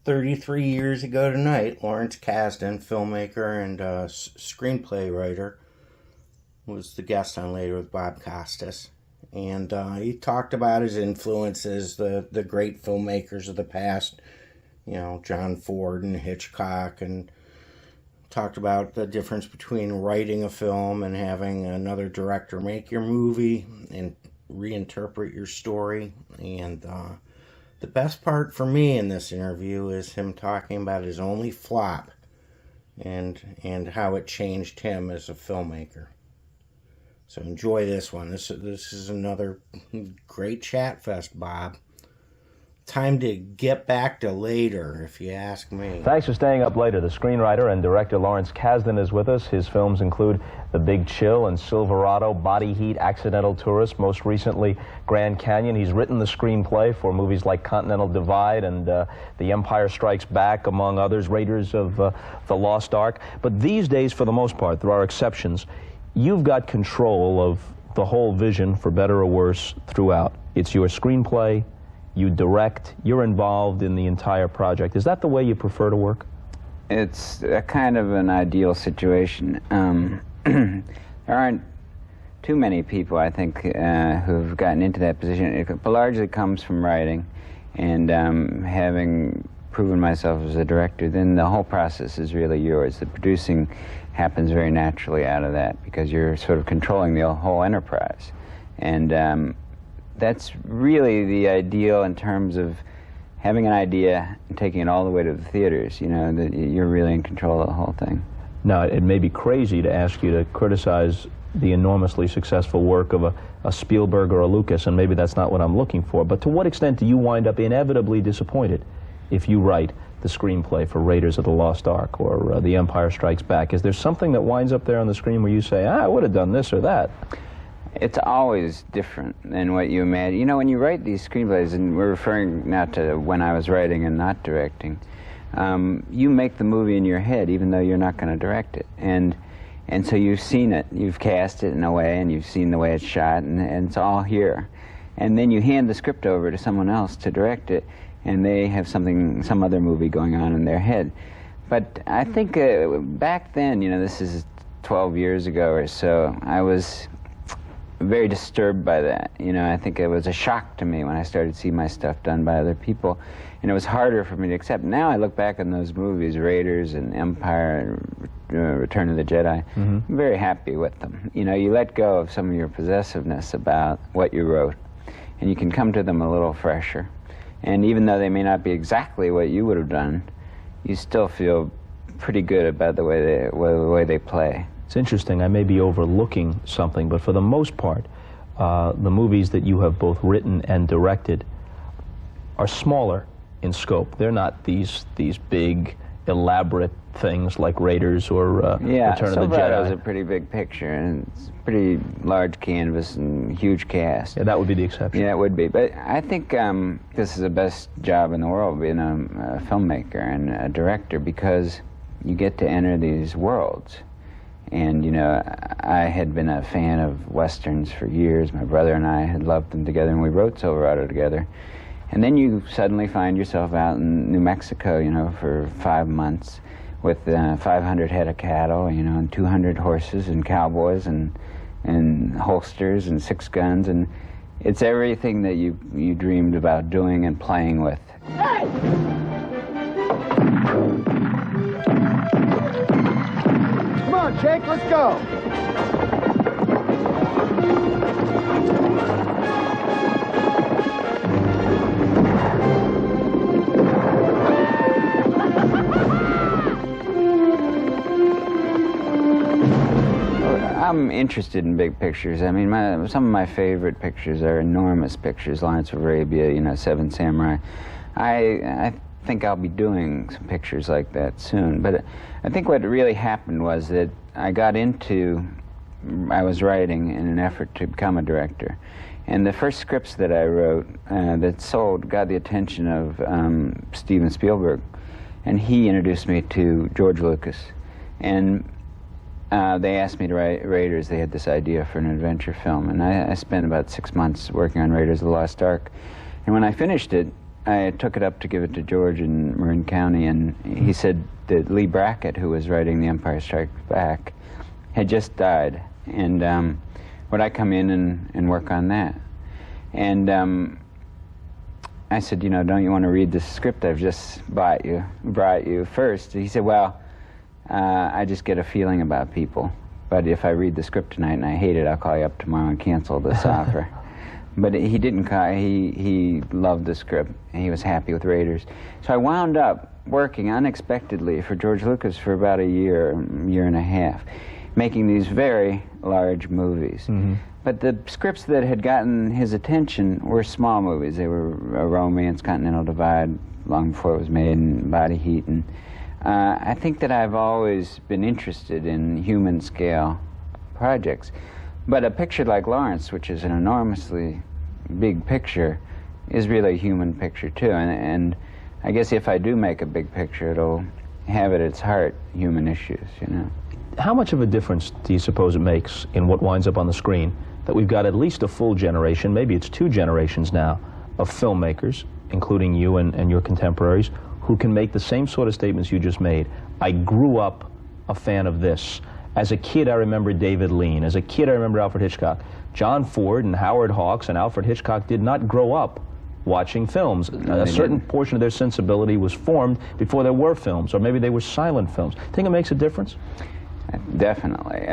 33 years ago tonight, Lawrence Kasdan, filmmaker and screenplay writer, was the guest on Later with Bob Costas. And he talked about his influences, the great filmmakers of the past, you know, John Ford and Hitchcock, and talked about the difference between writing a film and having another director make your movie and reinterpret your story. And the best part for me in this interview is him talking about his only flop and how it changed him as a filmmaker. So enjoy this one. This is another great chat fest, Bob. Time to get back to Later, if you ask me. Thanks for staying up later. The screenwriter and director Lawrence Kasdan is with us. His films include The Big Chill and Silverado, Body Heat, Accidental Tourist, most recently Grand Canyon. He's written the screenplay for movies like Continental Divide and The Empire Strikes Back, among others, Raiders of the Lost Ark. But these days, for the most part, there are exceptions. You've got control of the whole vision, for better or worse, throughout. It's your screenplay. You direct, you're involved in the entire project. Is that the way you prefer to work? It's a kind of an ideal situation. There aren't too many people, I think, who've gotten into that position. It largely comes from writing, and having proven myself as a director, then the whole process is really yours. The producing happens very naturally out of that, because you're sort of controlling the whole enterprise. And that's really the ideal in terms of having an idea and taking it all the way to the theaters, you know, that you're really in control of the whole thing. Now, it may be crazy to ask you to criticize the enormously successful work of a Spielberg or a Lucas, and maybe that's not what I'm looking for, but to what extent do you wind up inevitably disappointed if you write the screenplay for Raiders of the Lost Ark or The Empire Strikes Back? Is there something that winds up there on the screen where you say, I would have done this or that? It's always different than what you imagine. You know, when you write these screenplays, and we're referring now to when I was writing and not directing, you make the movie in your head, even though you're not going to direct it. And so you've seen it, you've cast it in a way, and you've seen the way it's shot, and it's all here. And then you hand the script over to someone else to direct it, and they have some other movie going on in their head. But I think back then, you know, this is 12 years ago or so, I was very disturbed by that. You know, I think it was a shock to me when I started seeing my stuff done by other people, and it was harder for me to accept. Now I look back on those movies, Raiders and Empire and Return of the Jedi, I'm very happy with them. You know, you let go of some of your possessiveness about what you wrote, and you can come to them a little fresher. And even though they may not be exactly what you would have done, you still feel pretty good about the way they play. It's interesting, I may be overlooking something, but for the most part, the movies that you have both written and directed are smaller in scope. They're not these big, elaborate things like Raiders or Return of the Jedi. Silverado's a pretty big picture, and it's a pretty large canvas and huge cast. Yeah, that would be the exception. Yeah, it would be. But I think this is the best job in the world, being a filmmaker and a director, because you get to enter these worlds. And, you know, I had been a fan of Westerns for years. My brother and I had loved them together, and we wrote Silverado together. And then you suddenly find yourself out in New Mexico, you know, for 5 months with 500 head of cattle, you know, and 200 horses and cowboys and holsters and 6 guns. And it's everything that you dreamed about doing and playing with. Hey! Come on, Jake, let's go. I'm interested in big pictures. I mean, some of my favorite pictures are enormous pictures. Lawrence of Arabia, you know, Seven Samurai. I think I'll be doing some pictures like that soon. But I think what really happened was that I was writing in an effort to become a director. And the first scripts that I wrote that sold got the attention of Steven Spielberg. And he introduced me to George Lucas. And they asked me to write Raiders. They had this idea for an adventure film. And I spent about 6 months working on Raiders of the Lost Ark. And when I finished it, I took it up to give it to George in Marin County, and he said that Lee Brackett, who was writing The Empire Strikes Back, had just died, and would I come in and work on that? And I said, you know, don't you want to read the script I've just brought you first? He said, well, I just get a feeling about people, but if I read the script tonight and I hate it, I'll call you up tomorrow and cancel this offer. But he didn't call. He loved the script, and he was happy with Raiders. So I wound up working unexpectedly for George Lucas for about a year and a half, making these very large movies. Mm-hmm. But the scripts that had gotten his attention were small movies. They were a romance, Continental Divide, long before it was made, and Body Heat. And I think that I've always been interested in human scale projects. But a picture like Lawrence, which is an enormously big picture, is really a human picture too. And I guess if I do make a big picture, it'll have at its heart human issues, you know. How much of a difference do you suppose it makes in what winds up on the screen that we've got at least a full generation, maybe it's 2 generations now, of filmmakers, including you and your contemporaries, who can make the same sort of statements you just made? I grew up a fan of this. As a kid, I remember David Lean. As a kid, I remember Alfred Hitchcock. John Ford and Howard Hawks and Alfred Hitchcock did not grow up watching films. A certain portion of their sensibility was formed before there were films, or maybe they were silent films. Think it makes a difference? Definitely.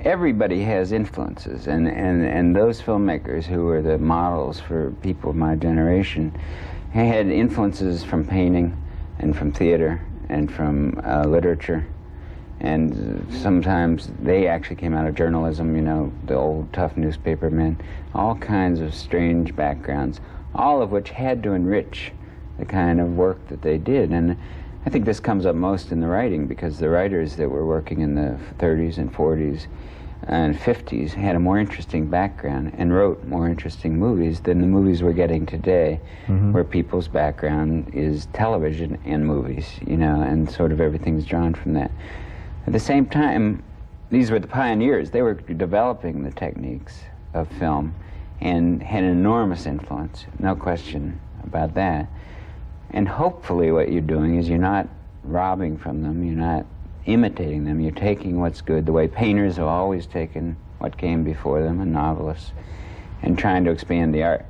Everybody has influences, and those filmmakers who were the models for people of my generation had influences from painting and from theater and from literature. And sometimes they actually came out of journalism, you know, the old tough newspaper men, all kinds of strange backgrounds, all of which had to enrich the kind of work that they did. And I think this comes up most in the writing, because the writers that were working in the 30s and 40s and 50s had a more interesting background and wrote more interesting movies than the movies we're getting today, where people's background is television and movies, you know, and sort of everything's drawn from that. At the same time, these were the pioneers. They were developing the techniques of film and had an enormous influence, no question about that. And hopefully what you're doing is you're not robbing from them, you're not imitating them, you're taking what's good, the way painters have always taken what came before them, and novelists, and trying to expand the art.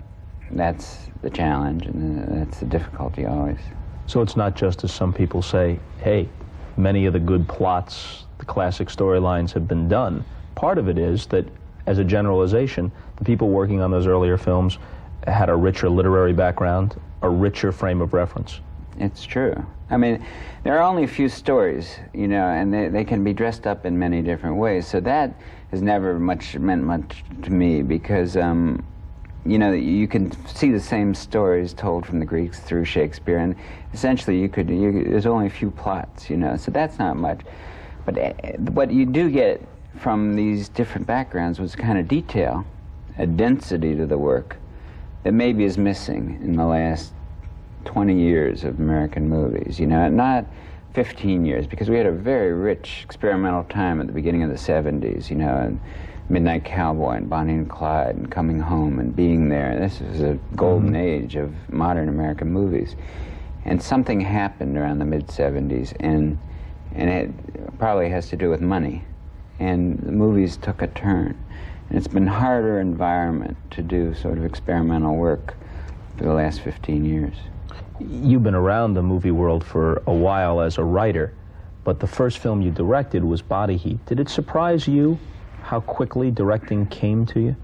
That's the challenge, and that's the difficulty always. So it's not just, as some people say, hey, many of the good plots, the classic storylines have been done. Part of it is that, as a generalization, the people working on those earlier films had a richer literary background, a richer frame of reference. It's true. I mean, there are only a few stories, you know, and they can be dressed up in many different ways. So that has never meant much to me, because, you know, you can see the same stories told from the Greeks through Shakespeare, and essentially there's only a few plots, you know, so that's not much. But what you do get from these different backgrounds was kind of detail, a density to the work that maybe is missing in the last 20 years of American movies, you know, not 15 years, because we had a very rich experimental time at the beginning of the 70s, you know, and Midnight Cowboy and Bonnie and Clyde and Coming Home and Being There. This was a golden age of modern American movies. And something happened around the mid-70s, and it probably has to do with money. And the movies took a turn. And it's been harder environment to do sort of experimental work for the last 15 years. You've been around the movie world for a while as a writer, but the first film you directed was Body Heat. Did it surprise you how quickly directing came to you?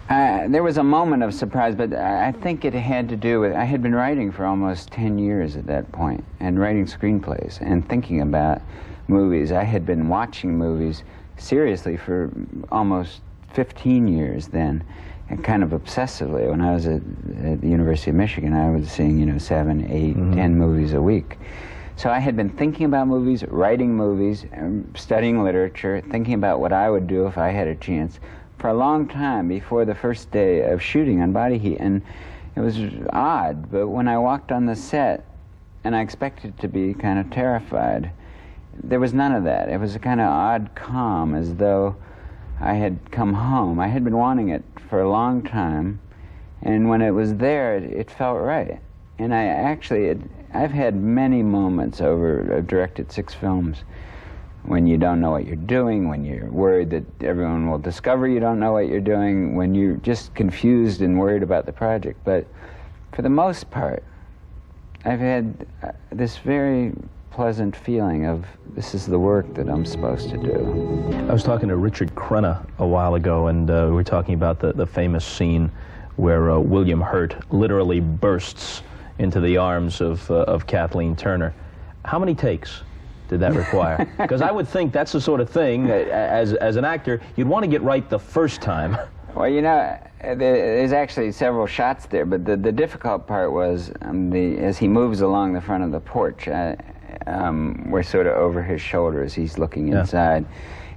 There was a moment of surprise, but I think it had to do with, I had been writing for almost 10 years at that point, and writing screenplays and thinking about movies. I had been watching movies seriously for almost 15 years then, and kind of obsessively. When I was at the University of Michigan, I was seeing, you know, 7, 8, 10 movies a week. So I had been thinking about movies, writing movies, studying literature, thinking about what I would do if I had a chance for a long time before the first day of shooting on Body Heat. And it was odd, but when I walked on the set, and I expected to be kind of terrified, there was none of that. It was a kind of odd calm, as though I had come home. I had been wanting it for a long time, And when it was there, it felt right. And I've had many moments I've directed 6 films, when you don't know what you're doing, when you're worried that everyone will discover you don't know what you're doing, when you're just confused and worried about the project. But for the most part, I've had this very pleasant feeling of, this is the work that I'm supposed to do. I was talking to Richard Crenna a while ago, and we were talking about the famous scene where William Hurt literally bursts into the arms of Kathleen Turner. How many takes did that require? Because I would think that's the sort of thing, as an actor, you'd want to get right the first time. Well, you know, there's actually several shots there, but the difficult part was as he moves along the front of the porch, we're sort of over his shoulder as he's looking inside,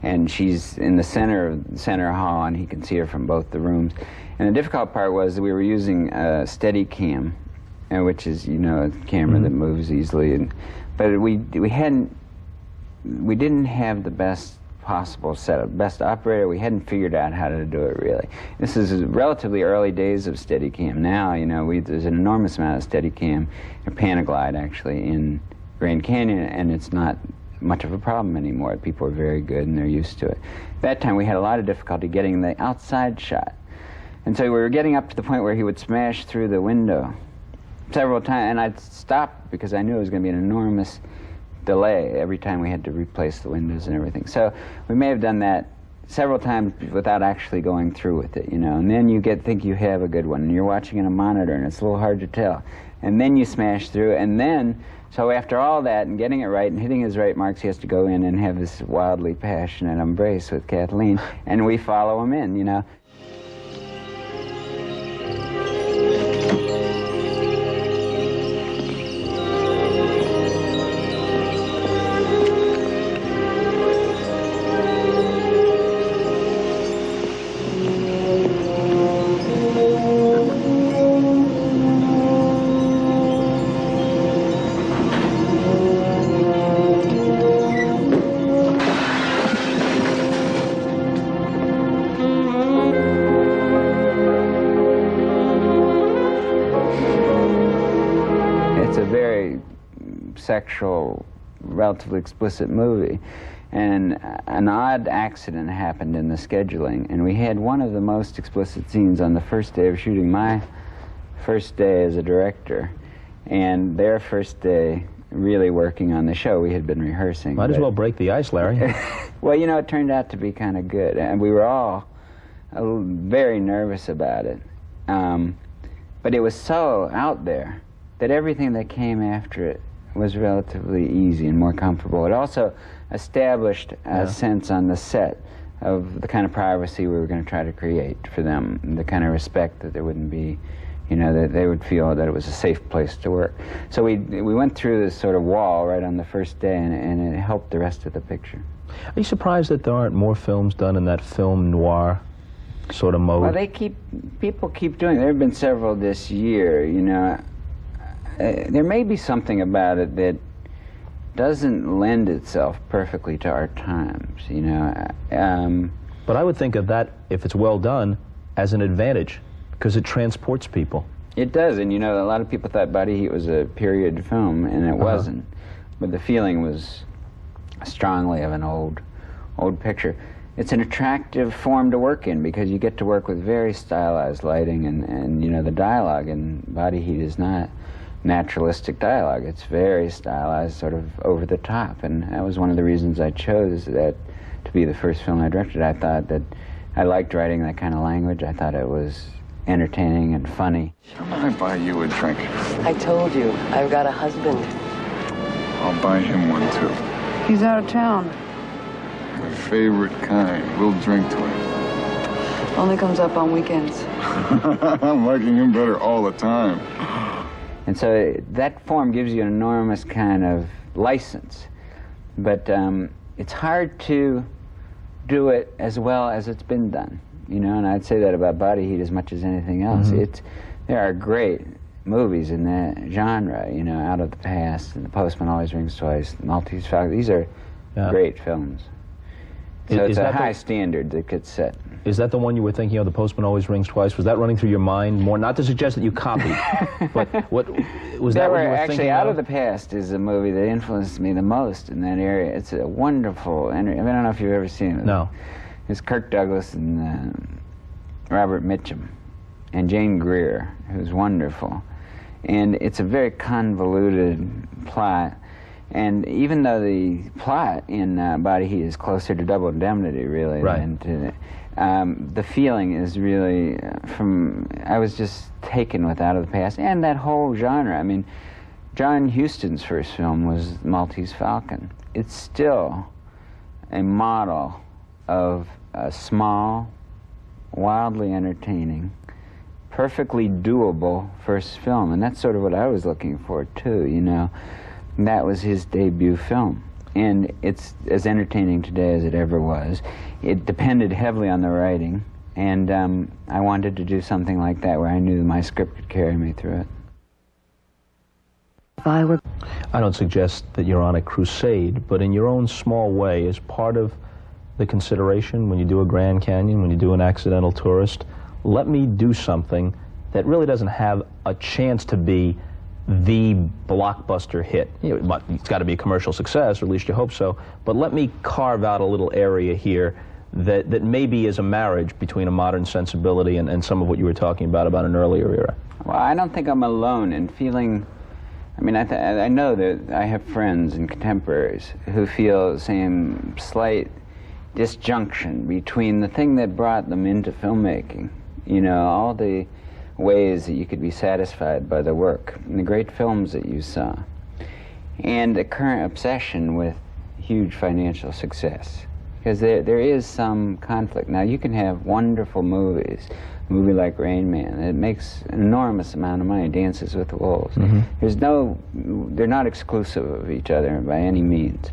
and she's in the center hall, and he can see her from both the rooms. And the difficult part was that we were using a Steadicam, which is, you know, a camera that moves easily, but we didn't have the best possible setup, best operator. We hadn't figured out how to do it really. This is relatively early days of Steadicam. Now, you know, there's an enormous amount of Steadicam, or Panaglide actually, in Grand Canyon, and it's not much of a problem anymore. People are very good and they're used to it. At that time we had a lot of difficulty getting the outside shot. And so we were getting up to the point where he would smash through the window several times, and I'd stop because I knew it was going to be an enormous delay every time we had to replace the windows and everything. So we may have done that several times without actually going through with it, you know. And then you think you have a good one, and you're watching in a monitor, and it's a little hard to tell. And then you smash through, and then, so after all that, and getting it right, and hitting his right marks, he has to go in and have this wildly passionate embrace with Kathleen, and we follow him in, you know. Sexual, relatively explicit movie, and an odd accident happened in the scheduling, and we had one of the most explicit scenes on the first day of shooting, my first day as a director, and their first day really working on the show. We had been rehearsing. Might as well break the ice, Larry. Well, you know, it turned out to be kind of good, and we were all very nervous about it, but it was so out there that everything that came after it was relatively easy and more comfortable. It also established a sense on the set of the kind of privacy we were going to try to create for them, the kind of respect that there wouldn't be, you know, that they would feel that it was a safe place to work. So we went through this sort of wall right on the first day, and it helped the rest of the picture. Are you surprised that there aren't more films done in that film noir sort of mode? Well, people keep doing it. There have been several this year, you know. There may be something about it that doesn't lend itself perfectly to our times, you know. But I would think of that, if it's well done, as an advantage, because it transports people. It does, and you know, a lot of people thought Body Heat was a period film, and it wasn't. But the feeling was strongly of an old picture. It's an attractive form to work in because you get to work with very stylized lighting, and you know, the dialogue in Body Heat is not naturalistic dialogue. It's very stylized, sort of over the top, and that was one of the reasons I chose that to be the first film I directed. I thought that I liked writing that kind of language. I thought it was entertaining and funny. How about I buy you a drink? I told you, I've got a husband. I'll buy him one too. He's out of town. My favorite kind. We'll drink to him. Only comes up on weekends. I'm liking him better all the time. And so that form gives you an enormous kind of license, but it's hard to do it as well as it's been done, you know, and I'd say that about Body Heat as much as anything else. There are great movies in that genre, you know, Out of the Past, and The Postman Always Rings Twice, Maltese Falcon. These are great films. So it's a high standard that gets set. Is that the one you were thinking of, The Postman Always Rings Twice? Was that running through your mind more? Not to suggest that you copied, but what was that what you were actually, thinking Out of? of the Past is the movie that influenced me the most in that area. It's a wonderful, I don't know if you've ever seen it. No. It's Kirk Douglas and Robert Mitchum and Jane Greer, who's wonderful. And it's a very convoluted plot. And even though the plot in Body Heat is closer to Double Indemnity, really, right, than to the feeling is really I was just taken with Out of the Past and that whole genre. I mean, John Huston's first film was Maltese Falcon. It's still a model of a small, wildly entertaining, perfectly doable first film, and that's sort of what I was looking for too, you know. And that was his debut film, and it's as entertaining today as it ever was. It depended heavily on the writing, and I wanted to do something like that where I knew my script could carry me through it. I don't suggest that you're on a crusade, but in your own small way, as part of the consideration when you do a Grand Canyon, when you do an Accidental Tourist, let me do something that really doesn't have a chance to be the blockbuster hit. You know, it's got to be a commercial success, or at least you hope so, but let me carve out a little area here that maybe is a marriage between a modern sensibility and some of what you were talking about an earlier era. Well, I don't think I'm alone in feeling, I mean, I know that I have friends and contemporaries who feel the same slight disjunction between the thing that brought them into filmmaking, you know, all the ways that you could be satisfied by the work and the great films that you saw, and the current obsession with huge financial success. Because there is some conflict. Now, you can have wonderful movies, a movie like Rain Man, that makes an enormous amount of money, Dances with Wolves. Mm-hmm. They're not exclusive of each other by any means.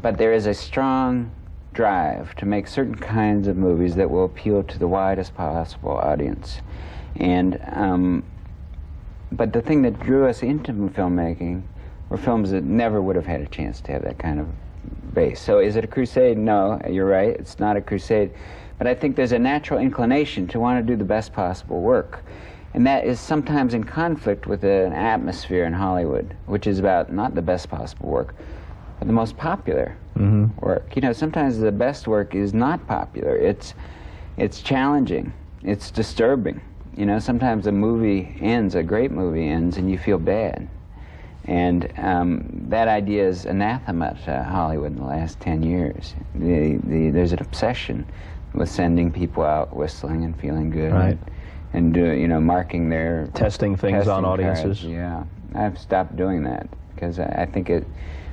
But there is a strong drive to make certain kinds of movies that will appeal to the widest possible audience. And, but the thing that drew us into filmmaking were films that never would have had a chance to have that kind of base. So is it a crusade? No, you're right, it's not a crusade. But I think there's a natural inclination to want to do the best possible work. And that is sometimes in conflict with an atmosphere in Hollywood, which is about not the best possible work, but the most popular work. You know, sometimes the best work is not popular. It's challenging. It's disturbing. You know, sometimes a movie ends, a great movie ends, and you feel bad. And that idea is anathema to Hollywood in the last 10 years. There's an obsession with sending people out whistling and feeling good, right, and you know, marking their testing things on audiences. Cards. Yeah, I've stopped doing that because I think it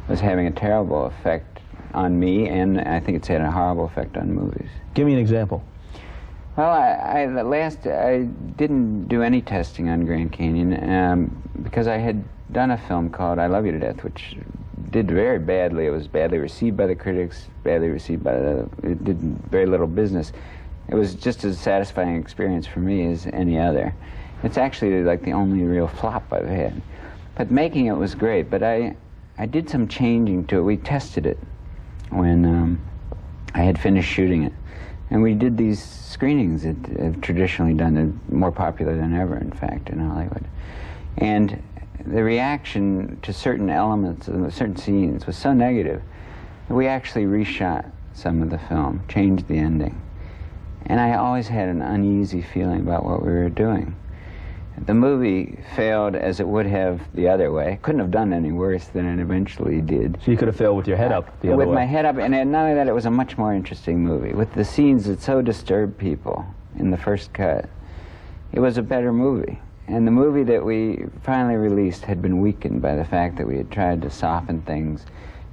was having a terrible effect on me, and I think it's had a horrible effect on movies. Give me an example. Well, I didn't do any testing on Grand Canyon because I had done a film called I Love You to Death, which did very badly. It was badly received by the critics, badly received by it did very little business. It was just as satisfying experience for me as any other. It's actually like the only real flop I've had. But making it was great, but I did some changing to it. We tested it when I had finished shooting it. And we did these screenings that have traditionally done, they're more popular than ever, in fact, in Hollywood. And the reaction to certain elements of certain scenes was so negative that we actually reshot some of the film, changed the ending. And I always had an uneasy feeling about what we were doing. The movie failed as it would have the other way. Couldn't have done any worse than it eventually did. So you could have failed with your head up the other way. With my head up, and not only that, it was a much more interesting movie. With the scenes that so disturbed people in the first cut, it was a better movie. And the movie that we finally released had been weakened by the fact that we had tried to soften things,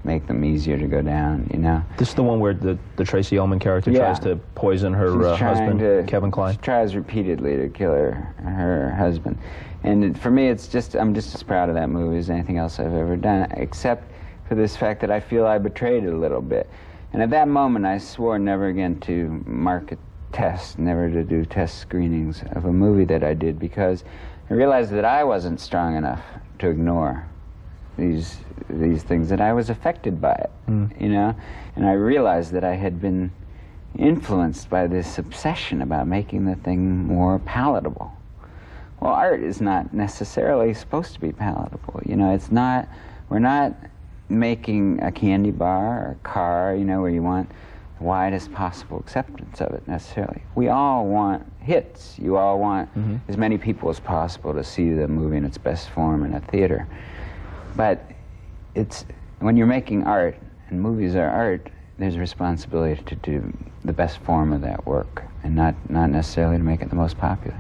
make them easier to go down, you know. This is the one where the Tracy Ullman character tries to poison her husband, Kevin Kline? She tries repeatedly to kill her husband. And for me, I'm just as proud of that movie as anything else I've ever done, except for this fact that I feel I betrayed it a little bit. And at that moment, I swore never again to market tests, never to do test screenings of a movie that I did, because I realized that I wasn't strong enough to ignore these things that I was affected by it, you know, and I realized that I had been influenced by this obsession about making the thing more palatable. Well, art is not necessarily supposed to be palatable, you know. It's not. We're not making a candy bar or a car, you know, where you want the widest possible acceptance of it necessarily. We all want hits. You all want as many people as possible to see the movie in its best form in a theater. But it's when you're making art, and movies are art, there's a responsibility to do the best form of that work, and not necessarily to make it the most popular.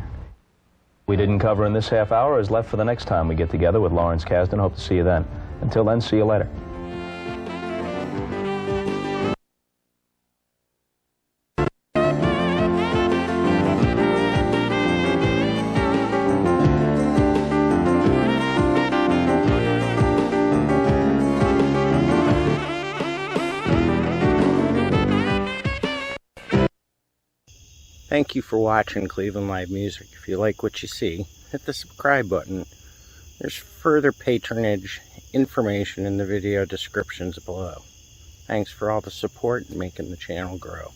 We didn't cover in this half hour is left for the next time we get together with Lawrence Kasdan. Hope to see you then. Until then, see you later. Thank you for watching Cleveland Live Music. If you like what you see, hit the subscribe button. There's further patronage information in the video descriptions below. Thanks for all the support and making the channel grow.